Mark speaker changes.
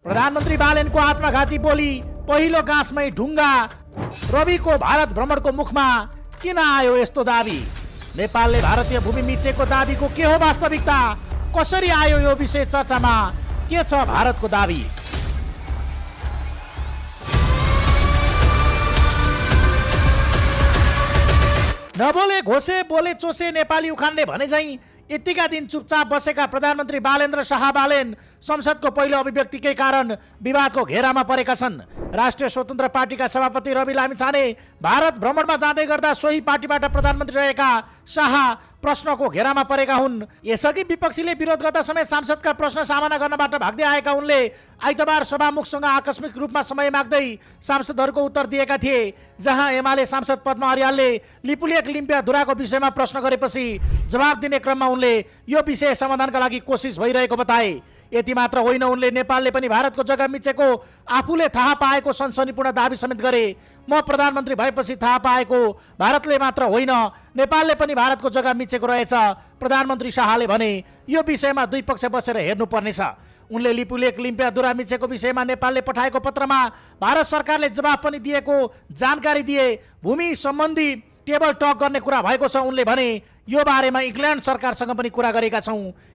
Speaker 1: प्रधानमन्त्री बालेनको आत्मघाती बोली, पहिलो गाँसमै ढुङ्गा। रविको भारत भ्रमणको मुखमा किन आयो यस्तो दाबी? नेपालले भारतीय भूमि मिचेको दाबीको के हो वास्तविकता? कसरी आयो यो विषय चर्चामा? के छ भारतको दाबी? नबोले घोसे बोले चोसे नेपाली उखानले भने झैं यतिका दिन चुपचाप बसेका प्रधानमन्त्री बालेन्द्र शाह बालेन संसदको पहिलो अभिव्यक्तिकै कारण विवादको घेरामा परेका छन्। राष्ट्रिय स्वतन्त्र पार्टीका सभापति रवि लामिछाने भारत भ्रमणमा जाँदै गर्दा सोही पार्टीबाट प्रधानमन्त्री रहेका शाह प्रश्नको घेरामा परेका हुन्। यसअघि विपक्षीले विरोध गर्दा समय सांसदका प्रश्न सामना गर्नबाट भाग्दै आएका उनले आइतबार सभामुखसँग आकस्मिक रूपमा समय माग्दै सांसदहरूको उत्तर दिएका थिए, जहाँ एमाले सांसद पद्मा अर्यालले लिपुलेख लिम्पिया धुराको विषयमा प्रश्न गरेपछि जवाब दिने क्रममा उनले यो विषय समाधानका लागि कोसिस भइरहेको बताए। यति मात्र होइन, उनले नेपालले पनि भारतको जग्गा मिचेको आफूले थाहा पाएको सनसनीपूर्ण दाबी समेत गरे। म प्रधानमन्त्री भएपछि थाहा पाएको, भारतले मात्र होइन नेपालले पनि भारतको जग्गा मिचेको रहेछ, प्रधानमन्त्री शाहले भने। यो विषयमा दुई पक्ष बसेर हेर्नुपर्नेछ। उनले लिपुलेख लिम्पियाधुरा मिचेको विषयमा नेपालले पठाएको पत्रमा भारत सरकारले जवाफ पनि दिएको जानकारी दिए। भूमि सम्बन्धी टेबल टक गर्ने कुरा भएको छ उनले भने। यो बारेमा इङ्ल्यान्ड सरकारसँग पनि कुरा गरेका छौँ।